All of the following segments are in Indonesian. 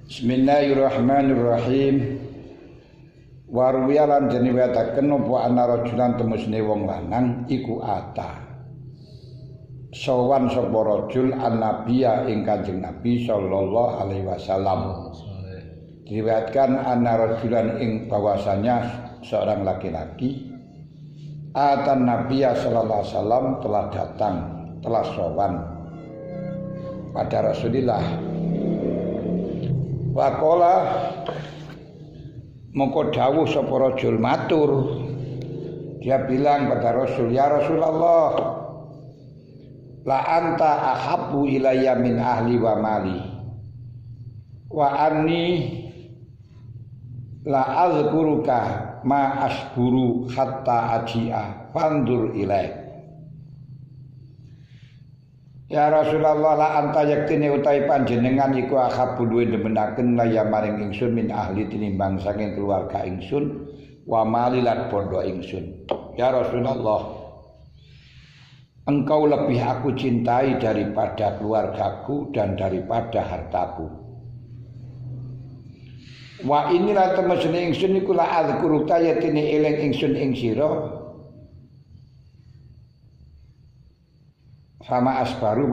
Bismillahirrahmanirrahim. Warwiyalan jeniwataken apa ana rajulan temusne wong lanang iku ata sowan sapa rajul annabiya ing Kanjeng Nabi sallallahu alaihi wasallam. Diriwayatkan ana rajulan ing bahwasanya seorang laki-laki atan nabiya sallallahu alaihi wasallam telah datang, telah sowan pada Rasulullah. Waqala mongko dawuh sapa rajul matur, dia bilang pada Rasul, ya Rasulullah, la anta ahabbu ilayya min ahli wa mali wa anni la azkuruka ma asburu hatta aji'a fandur ilaik. Ya Rasulullah, la anta yaktine utahe panjenengan iku ahabbu luwih demenaken laya maring ingsun min ahli tinimbang saking keluarga ingsun wa mali lan bondo ingsun. Ya Rasulullah, engkau lebih aku cintai daripada keluargaku dan daripada hartaku. Wa inilah temesne ingsun iku la azkuruka yatine eling ingsun ing sira Fama asbaru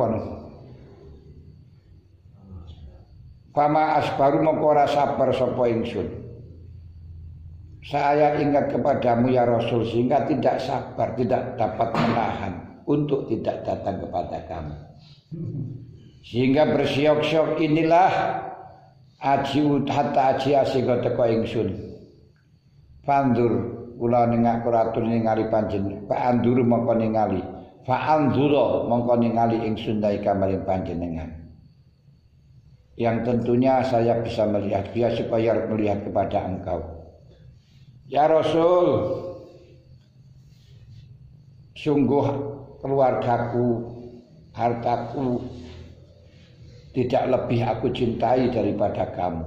mongko ora sabar sapa ingsun. Saya ingat kepadamu ya Rasul sehingga tidak sabar, tidak dapat menahan untuk tidak datang kepada kamu. Sehingga bersiok-siok inilah ajiu hatta ajia sehingga teko ingsun. Pandur kula nengak kuratun ningali panjenengan, Pak Andur mongko ningali. Fa'anzura mongko ningali ingsun daika maring panjenengan. Yang tentunya saya bisa melihat dia supaya melihat kepada engkau. Ya Rasul, sungguh keluargaku, hartaku tidak lebih aku cintai daripada kamu.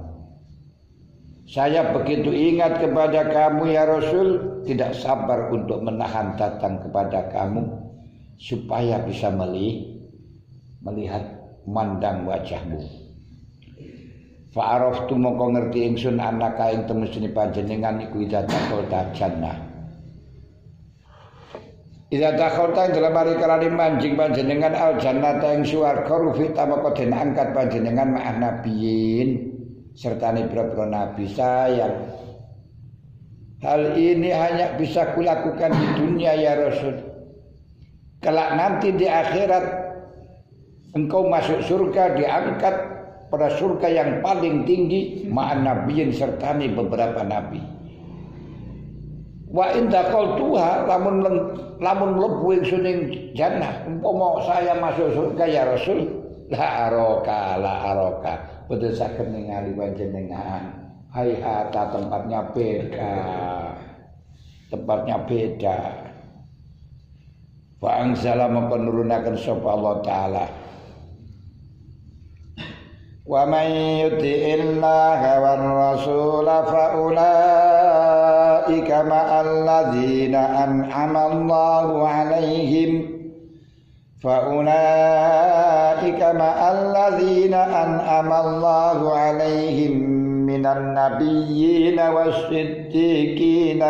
Saya begitu ingat kepada kamu ya Rasul, tidak sabar untuk menahan datang kepada kamu supaya bisa melihat mandang wajahmu. Fa araftu mongko ngerti ingsun anaka ing temesine panjenengan iku idza dakhalta jannah. Idza dakhalta dalam hari kalane manjing panjenengan al jannata ing swarga rufita mongko den angkat panjenengan ma'an nabiyin sertane pira-pira nabi. Sayang, hal ini hanya bisa kulakukan di dunia ya Rasul. Kelak nanti di akhirat engkau masuk surga, diangkat pada surga yang paling tinggi ma'an nabiyin sertani beberapa nabi. Wa in dakhaltuha lamun mlebu ingsun ing jannah, umpama saya masuk surga ya Rasul, la araka betul saged ningali panjenengan. Hayata tempatnya beda. Wa anzala maka nurunaken sapa Allah taala. Wa may yuti'illaha war rasul fa ulaika ma'al ladzina an'ama Allahu 'alaihim minan nabiyyin was-siddiqin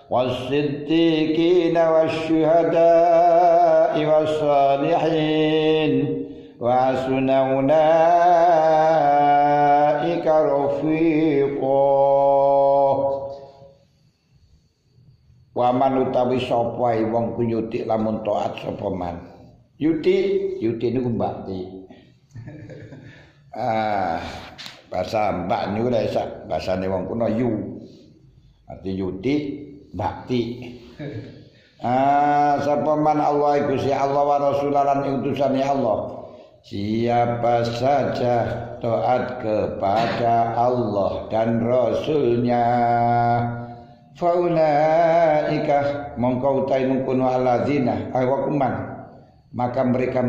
was-siddiqin wasyuhada'i was-salihin wa hasuna ulaika rafiqa. Wa man utawi sapa wong kuyuti lamun taat sapa man. Yuti niku mbakti. Bahasa mbak niku lha sak basane wong kuno yu. Arti yuti bakti. Sapa man Allah iku si Allah wa rasulalan utusane Allah. Siapa saja taat kepada Allah dan Rasulnya, faulaika mongko utai mungkunu alladzina awakuman, maka mereka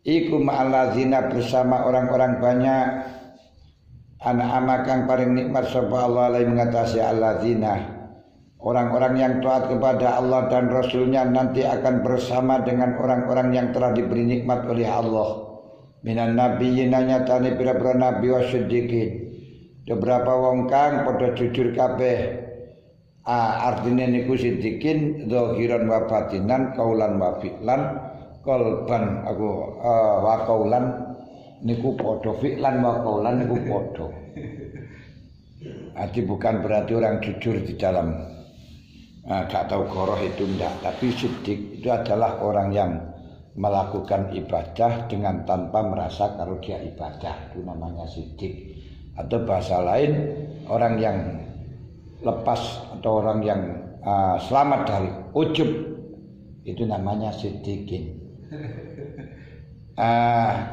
iku ma'alladzina bersama orang-orang banyak an'ama kang paring nikmat sapa Allah alaihi mengatasi alladzina orang-orang yang taat kepada Allah dan Rasulnya nanti akan bersama dengan orang-orang yang telah diberi nikmat oleh Allah. minan nabiyyin nyatane pira-pira nabi wa siddiqin beberapa wong kang padha jujur kabeh artine niku siddiqin zahiran wa batinan kaulan wa fi'lan qalban aku wa kaulan niku padha fi'lan wa kaulan niku padha. Arti bukan berarti orang jujur di dalam gak tahu goroh itu enggak, tapi siddiq itu adalah orang yang melakukan ibadah dengan tanpa merasa kalau dia ibadah, itu namanya siddiq. Atau bahasa lain orang yang lepas atau orang yang selamat dari ujub, itu namanya siddiqin.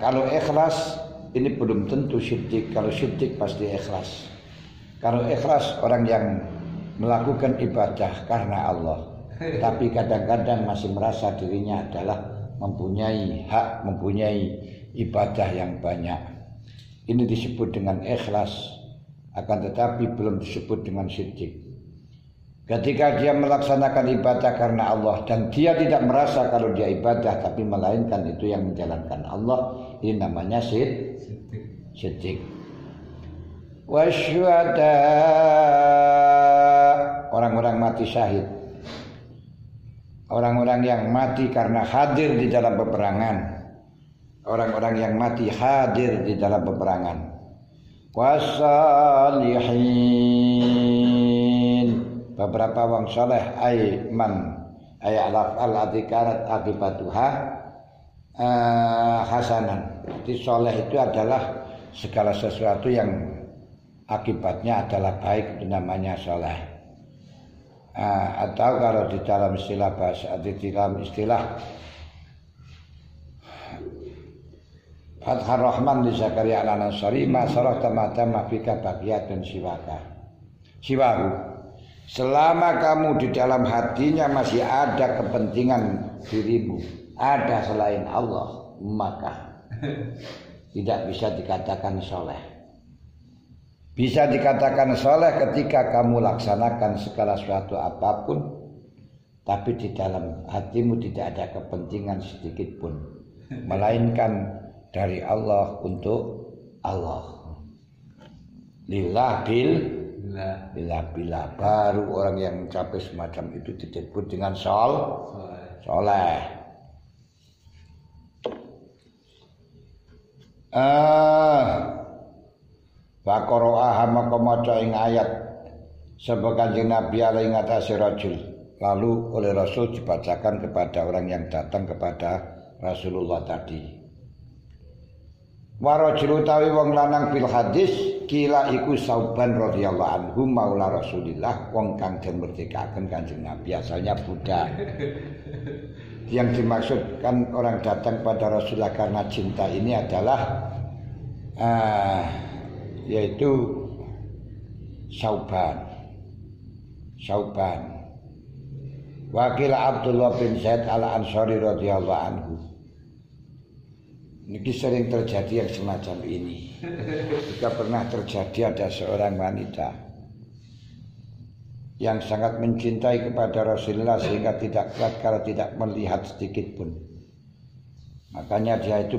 Kalau ikhlas ini belum tentu siddiq. Kalau siddiq pasti ikhlas. Kalau ikhlas orang yang melakukan ibadah karena Allah, tapi kadang-kadang masih merasa dirinya adalah mempunyai hak, mempunyai ibadah yang banyak. Ini disebut dengan ikhlas, akan tetapi belum disebut dengan siddiq. Ketika dia melaksanakan ibadah karena Allah dan dia tidak merasa kalau dia ibadah, tapi melainkan itu yang menjalankan Allah, ini namanya siddiq. Wasyuhada, orang-orang mati syahid, orang-orang yang mati karena hadir di dalam peperangan, orang-orang yang mati hadir di dalam peperangan. Wasalihin, beberapa wong saleh aiman ay al-adikarat akibatuha hasanan. Jadi saleh itu adalah segala sesuatu yang akibatnya adalah baik, itu namanya saleh. Atau kalau di dalam istilah bahasa, di dalam istilah Fathur Rahman di Zakaria Al-Ansari, masalah tamata fika baqiyatun siwahu. Selama kamu di dalam hatinya masih ada kepentingan dirimu, ada selain Allah, maka tidak bisa dikatakan soleh. Bisa dikatakan soleh ketika kamu laksanakan segala sesuatu apapun, tapi di dalam hatimu tidak ada kepentingan sedikit pun, melainkan dari Allah untuk Allah. Lillah bila baru orang yang mencapai semacam itu disebut dengan soleh. Wa qara'aha maka maca ing ayat sebab Kanjeng Nabi alaihi ngatasi rajul, lalu oleh Rasul dibacakan kepada orang yang datang kepada Rasulullah tadi. Wa rajul utawi wong lanang fil hadis kila iku Sauban radhiyallahu anhu maula Rasulillah, wong kang den merdekaken Kanjeng Nabi, asalnya budak. Yang dimaksudkan orang datang pada Rasulullah karena cinta ini adalah yaitu Sauban. Wakil Abdullah bin Zaid al-Ansari radhiyallahu anhu. Ini sering terjadi yang semacam ini. Jika pernah terjadi ada seorang wanita yang sangat mencintai kepada Rasulullah sehingga tidak kuat kalau tidak melihat sedikit pun. Makanya dia itu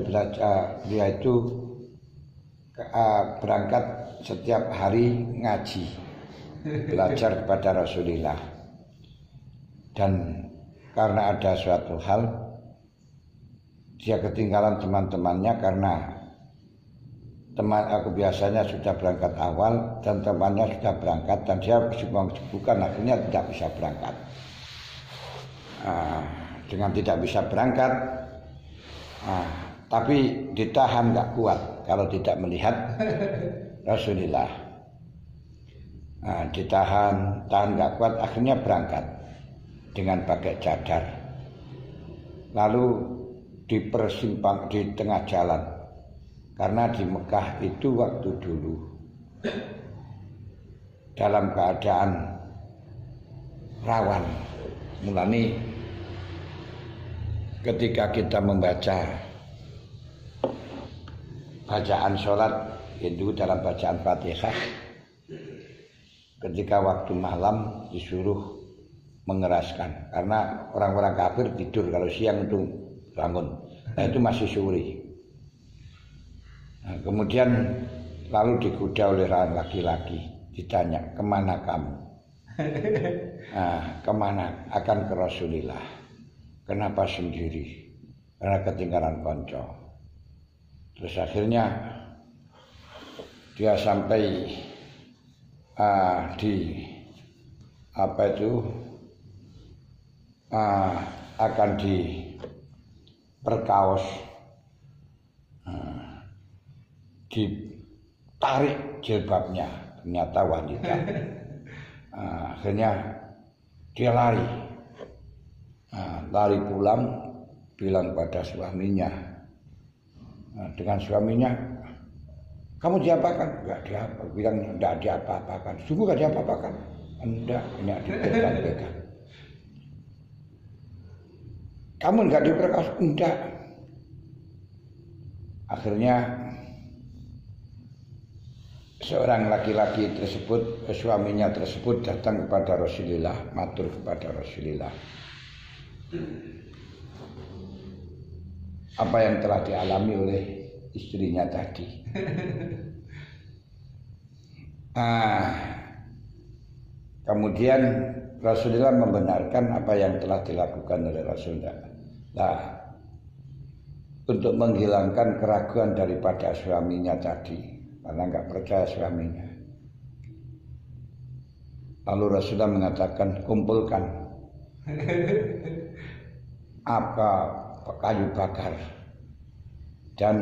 berangkat setiap hari ngaji, belajar kepada Rasulullah. Dan karena ada suatu hal dia ketinggalan teman-temannya, karena teman aku biasanya sudah berangkat awal dan temannya sudah berangkat dan dia bukan, akhirnya tidak bisa berangkat. Dengan tidak bisa berangkat, tapi ditahan gak kuat kalau tidak melihat Rasulullah. Ditahan gak kuat, akhirnya berangkat dengan pakai cadar. Lalu di tengah jalan, karena di Mekah itu waktu dulu dalam keadaan rawan. Mulane ketika kita membaca bacaan sholat itu dalam bacaan Fatihah, ketika waktu malam disuruh mengeraskan, karena orang-orang kafir tidur kalau siang itu bangun. Nah itu masih sore. Nah, kemudian lalu digoda oleh orang laki-laki, ditanya, kemana kamu? Nah, kemana? Akan ke Rasulillah. Kenapa sendiri? Karena ketinggalan konco. Terus akhirnya dia sampai di apa itu akan diperkaos, ditarik jilbabnya, ternyata wanita. Akhirnya dia lari pulang, bilang pada suaminya, dengan suaminya, kamu diapakan? Enggak diapa, bilang enggak diapa-apakan. Sungguh enggak diapa-apakan? Enggak, ini dipegang-pegang. Kamu enggak diperkaos? Enggak. Akhirnya seorang laki-laki tersebut, suaminya tersebut datang kepada Rasulullah, matur kepada Rasulullah. Apa yang telah dialami oleh istrinya tadi. Kemudian Rasulullah membenarkan apa yang telah dilakukan oleh Rasulullah. Nah, untuk menghilangkan keraguan daripada suaminya tadi, karena enggak percaya suaminya. Lalu Rasulullah mengatakan, kumpulkan apa kayu bakar dan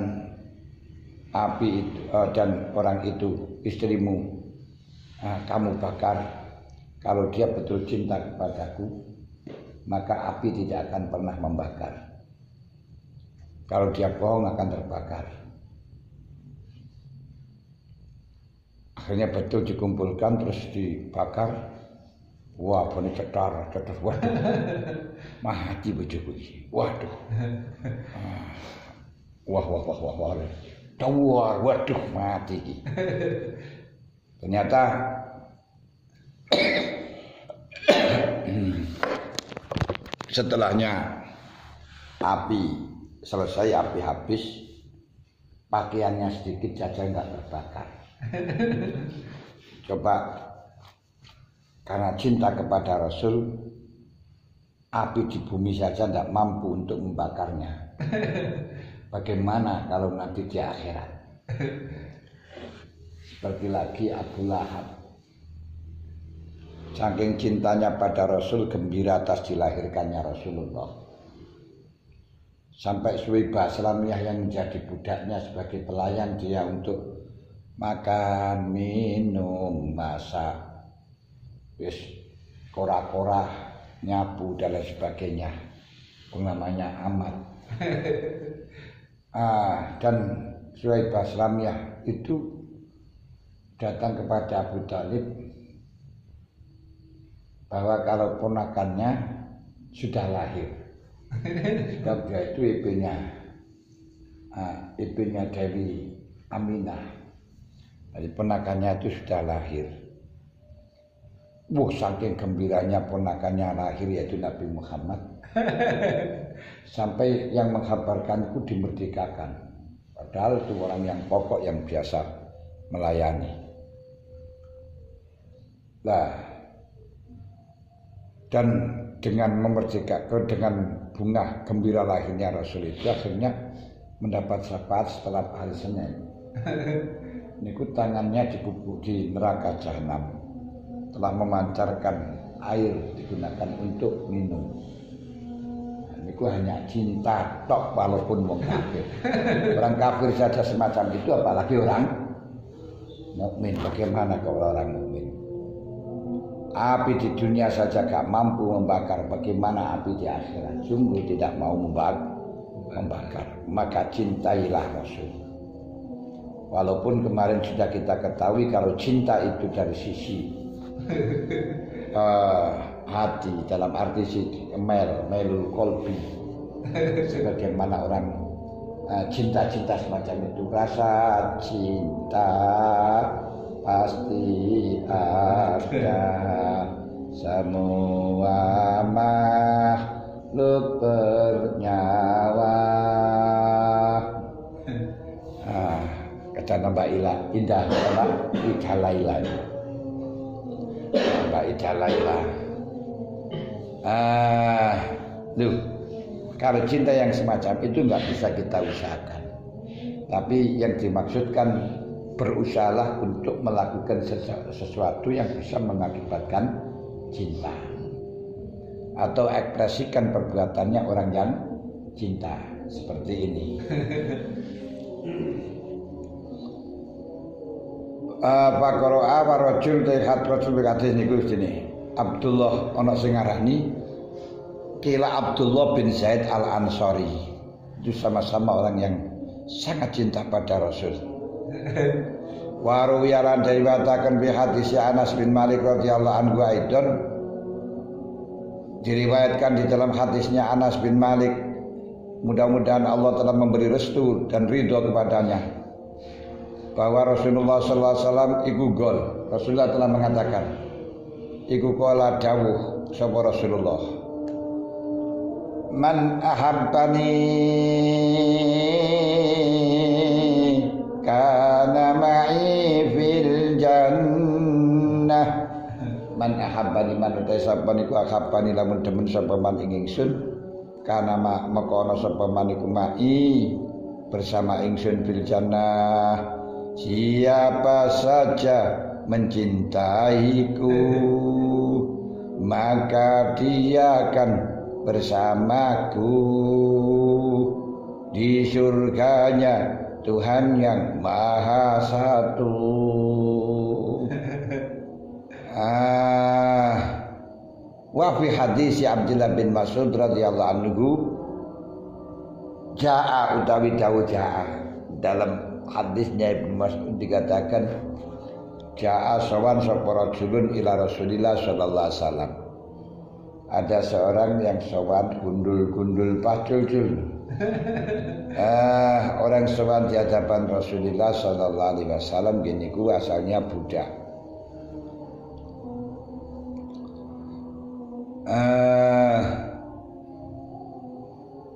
api itu, dan orang itu istrimu, kamu bakar. Kalau dia betul cinta kepadaku, maka api tidak akan pernah membakar. Kalau dia bohong akan terbakar. Akhirnya betul dikumpulkan terus dibakar. Wah, ini cetar, waduh, mati bojoku iki. Waduh, wah, dawar, waduh, mati iki. Ternyata setelahnya api selesai, api habis, pakaiannya sedikit saja enggak terbakar. Coba karena cinta kepada Rasul, api di bumi saja tidak mampu untuk membakarnya. Bagaimana kalau nanti di akhirat? Seperti lagi Abu Lahab, saking cintanya pada Rasul, gembira atas dilahirkannya Rasulullah. Sampai Suwaibah Aslamiyah yang menjadi budaknya sebagai pelayan dia untuk makan, minum, masak, wis kora-kora, nyapu dan lain sebagainya, namanya Ahmad. Dan Suwaibah Aslamiyah itu datang kepada Abu Talib bahwa kalau ponakannya sudah lahir, sebab dia itu ibunya Dewi Aminah, jadi ponakannya itu sudah lahir. Saking gembiranya ponakannya lahir, yaitu Nabi Muhammad, sampai yang menghabarkanku dimerdekakan. Padahal itu orang yang pokok yang biasa melayani. Dan dengan memerdekakan, dengan bunga gembira lahirnya Rasul itu, akhirnya mendapat syafaat setelah hari Senin. Niku tangannya dibubuk di neraka jahanam, telah memancarkan air digunakan untuk minum. Niku hanya cinta tok, walaupun wong kafir. Orang kafir saja semacam itu, apalagi orang mukmin. Bagaimana kalau orang mukmin? Api di dunia saja gak mampu membakar, bagaimana api di akhirat? Sungguh tidak mau membakar. Maka cintailah Rasul. Walaupun kemarin sudah kita ketahui kalau cinta itu dari sisi hati, dalam arti melul kolbi, sebagaimana orang cinta-cinta semacam itu. Rasa cinta pasti ada, semua makhluk bernyawa. dan Mbak Ila Indah Mbak Ida Laila. Mbak Ida Laila. Kalau cinta yang semacam itu nggak bisa kita usahakan. Tapi yang dimaksudkan berusahalah untuk melakukan sesuatu yang bisa mengakibatkan cinta. Atau ekspresikan perbuatannya orang yang cinta. Seperti ini. Pakoro'a warajul tehat rasul berkata niku sini Abdullah ana sing ngarani kila Abdullah bin Zaid al-Ansari itu sama-sama orang yang sangat cinta pada Rasul. Waru yaran diriwayatkan bi hadis Anas bin Malik radhiyallahu anhu aidon diriwayatkan di dalam hadisnya Anas bin Malik, mudah-mudahan Allah telah memberi restu dan ridho kepadanya, bahwa Rasulullah sallallahu alaihi wasallam iku gol. Rasulullah telah mengatakan iku qala dawuh sapa Rasulullah, man ahabbani kana ma'i fil jannah. Man ahabbani man utai sapa niku ahabbani lamun demen sapa man ing ingsun kana makono sapa man iku ma'i bersama ingsun fil jannah. Siapa saja mencintaiku maka dia akan bersamaku di surganya Tuhan yang Maha Satu. Wa fi hadis Abdullah bin Mas'ud radhiyallahu anhu jaa utawi dawuh jaa dalam hadisnya Ibnu Mas'ud dikatakan jaa sawan sapa rajulun ila Rasulillah sallallahu alaihi wasallam. Ada seorang yang sawan gundul-gundul pacul-cul. Orang sawan di hadapan Rasulullah sallallahu alaihi wasallam gini ku asalnya budak.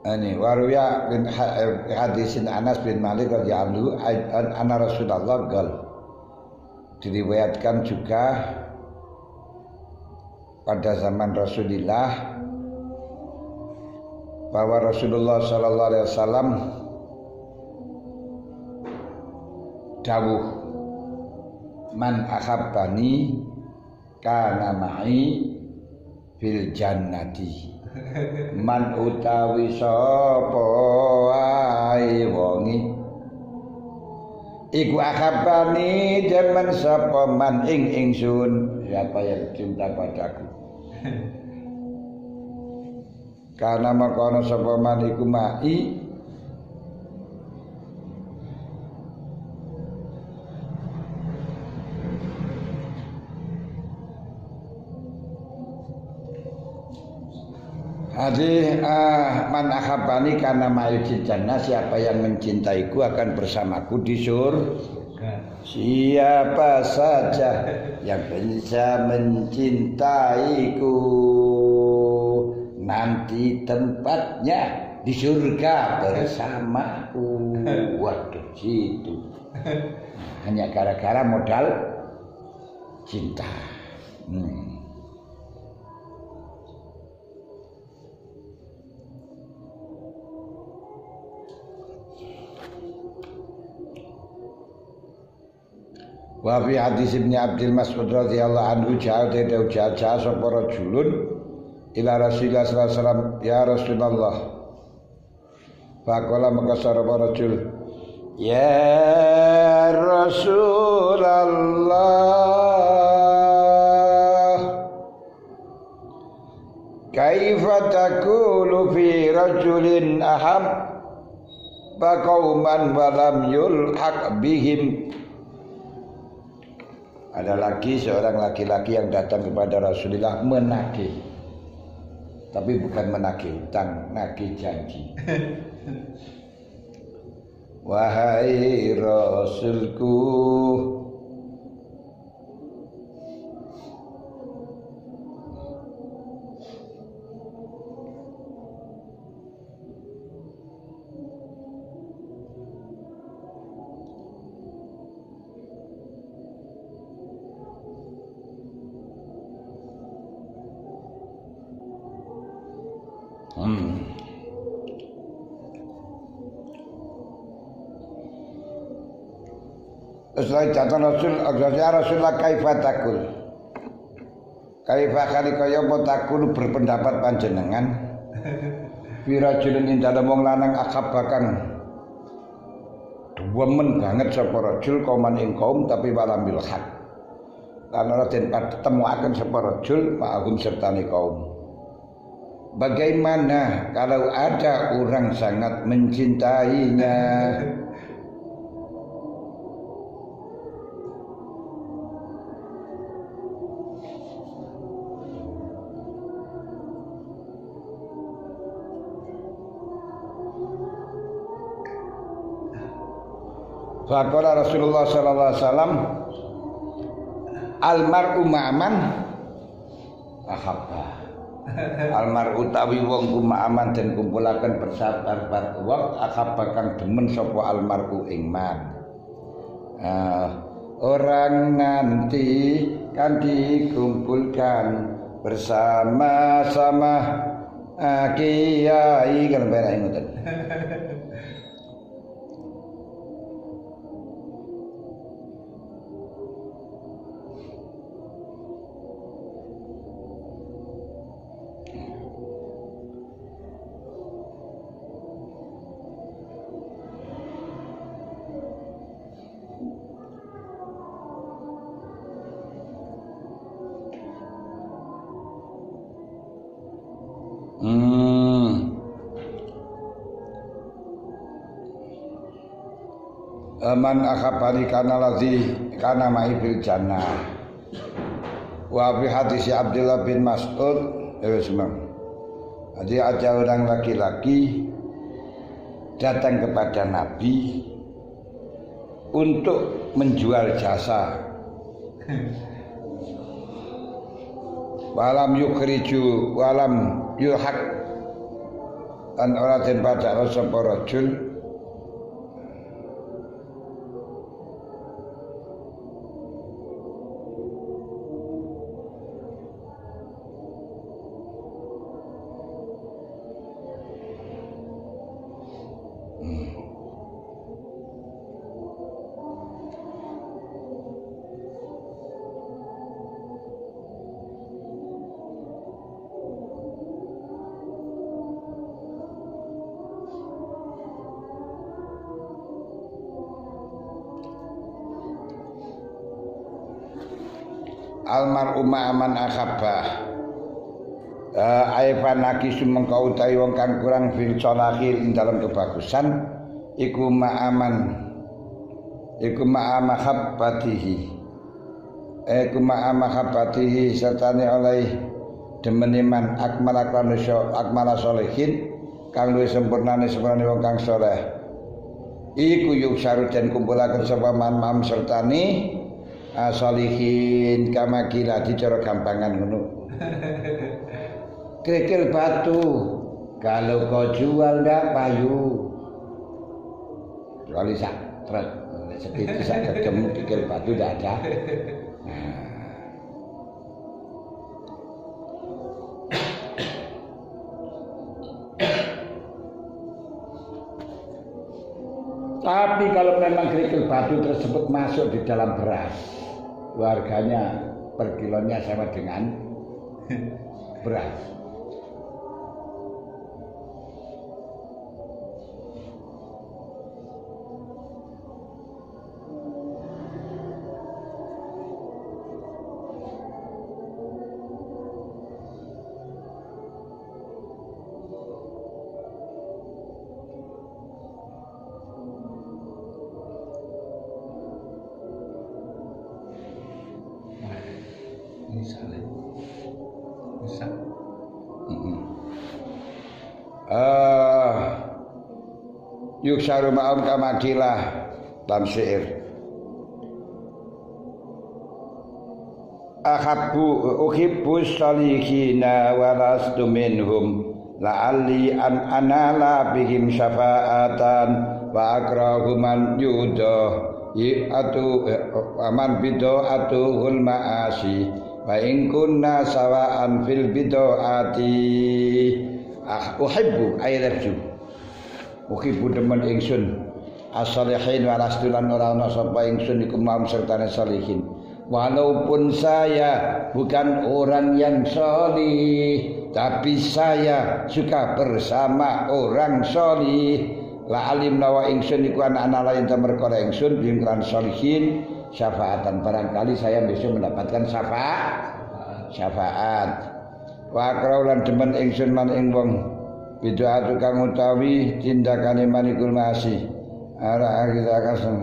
Ini waruya bin hadisin Anas bin Malik radhiyallahu anhu anna Rasulullah qala. Diriwayatkan juga pada zaman Rasulullah bahwa Rasulullah sallallahu alaihi wasallam dawuh man ahabbani kana ma'i fil jannati. Man utawi sapa ae wongi iku ahabbani demen sapa man ing ingsun. Siapa yang cinta padaku karena makono sapa man iku ma'i man ahabbani karena ma'i jannah. Siapa yang mencintaiku akan bersamaku di surga. Siapa saja yang bisa mencintaiku nanti tempatnya di surga bersamaku. Waduh situ hanya gara-gara modal cinta. Wa fi hadis Ibnu Abdul Mas'ud radhiyallahu anhu jaa sapa rajulun ila Rasulillah sallallahu alaihi wasallam ya Rasulullah. Faqala maka sapa rajul ya Rasulullah kaifa taqulu fi rajulin ahabba qauman wa lam yulhaq bihim. Ada lagi seorang laki-laki yang datang kepada Rasulullah menagih, tapi bukan menagih utang, nagih janji. Wahai Rasulku, Setelah jatuh Rasul, ya Rasulullah kaifa takul. Kaifa kaya apa takul berpendapat panjenengan. Wirajulun ing dalem wong lanang akabakan demen banget sapa rajul kauman ing kaum tapi walamil hak. Lan ora den temuaken sapa rajul ma'hum sertane kaum. Bagaimana kalau ada orang sangat mencintainya? Faqala Rasulullah sallallahu alaihi wasallam almar'u ma'aman ahabba. Almar'u tawi wong ku ma'aman den kumpulaken bersabar wong ahabba kang demen sapa almar'u ing man. Orang nanti kan dikumpulkan bersama-sama kiai kan bener ngoten. Man akhabari kana ladzi kana ma'i fil jannah. Wa fi hadis Abdullah bin Mas'ud Jadi ada orang laki-laki datang kepada Nabi untuk menjual jasa. Walam yukhriju walam yulhaq an ora den padha sapa rajul almar'u ma'aman akhabah aifan nakisu mengkau utawi wong kang kurang fil salahil ing dalam kebagusan iku ma'amahabbatihi sertane oleh demeniman akmala solehin kang luwih sempurnane wong kang saleh iku yuk syarut dan kumpulaken sapa man sertane asalihin kama kila dicara gampangan ngono. Kerikil batu kalau kau jual ndak payu. Kecuali sak truk sedikit sak gegem kerikil batu ndak ada. Tapi kalau memang kerikil batu tersebut masuk di dalam beras, harganya per kilonya sama dengan beras. Yuk syaru ma'am kamakilah dalam syair uhibbu salihina walastu minhum la'alli an anala bihim syafa'atan wa akrahu man aman bid'atuhul ma'asi wa in kunna sawa'an fil bid'ati uhibbu ayarju uhibbu demen ingsun as-salihin wa rastulan ora ana sapa ingsun iku mau sertane salihin walaupun saya bukan orang yang salih tapi saya suka bersama orang salih la alim lawa ingsun iku anak-anak lain tamerkara ingsun bingkran salihin syafaatan barangkali saya besok mendapatkan syafaat wa kraulan demen ingsun man ing wong bid'ah kang utawi tindakane manikul masih ara kita kasem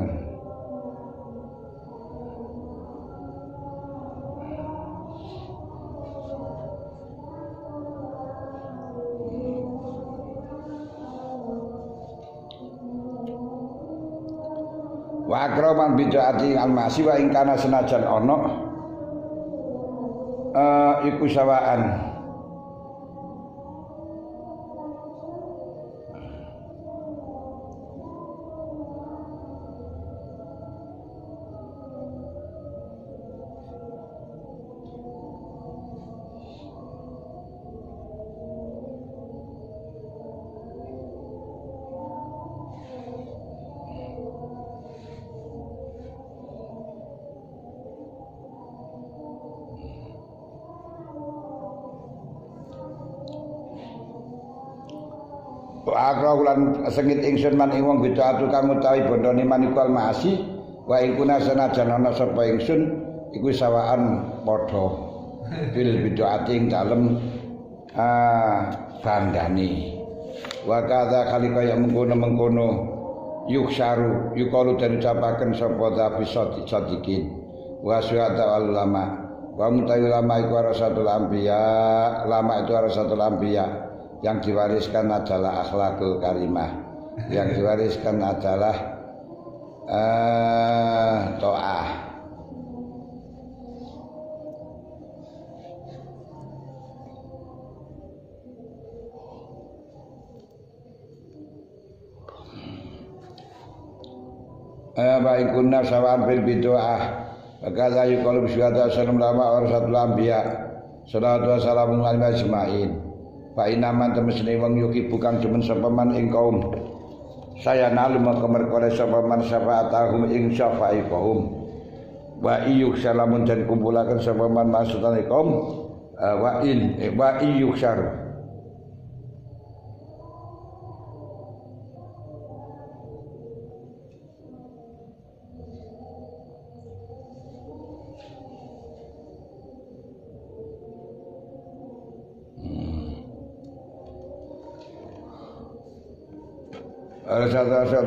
wa akraman bid'ati al-masi wa ing kana senajan ana iku sawaan Akra lan sengit ingsun man ing wong bid'atu kang utawi bondone manikul maasi wa ing kuna senajan ana sapa ingsun iku sawaan padha bil bid'ati ing dalem bandane wa kadza kali kaya mengkono yuksaru yukalu den ucapaken sapa tapi sadiqin wa syuhada ulama wa mutawi ulama iku warasatul anbiya lama itu warasatul anbiya yang diwariskan adalah akhlakul karimah, yang diwariskan adalah to'ah. Baik kunna sawaan bil bidoah, kata yukalu syuhada salam lama warasatul anbiya, salatu wassalamu alaihi ajma'in. Fa inaman temesne wong yuki bukan cuman sapa man ing kaum saya nalu kemerkore sapa man syafaatahum ing syafai kaum wa iyuk salamun dan kumpulaken sapa man maksudane kaum wa iyuk syar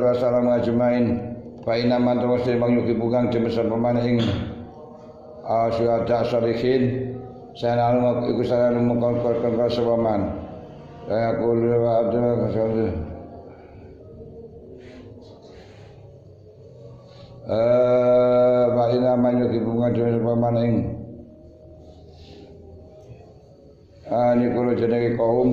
Assalamualaikum ajmain fa inna man tawassil bang yuki bukan jemes pemain ing syuhada sholihin saya lalu iku saya mengkon sepaman saya kulo wa abdul kasalih fa inna man yuki bukan jemes pemain ing kulo jenenge kaum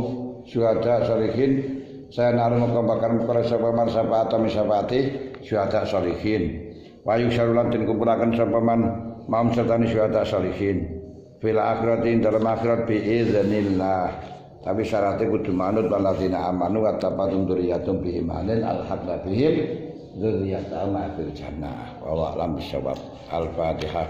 syuhada sholihin saya naruh mengkembangkan perkara sapaman sapa atau misapati syuhada sholihin wa yusarulan den kumpulaken sapaman maum sertani syuhada sholihin fil akhirati dalam akhirat bi iznillah tapi syaratnya kudu manut waladina amanu wa tabatum dzurriyyatum bi imanin alhaqna bihim dzurriyyatahum fil jannah wa alam bisawab al-fatihah.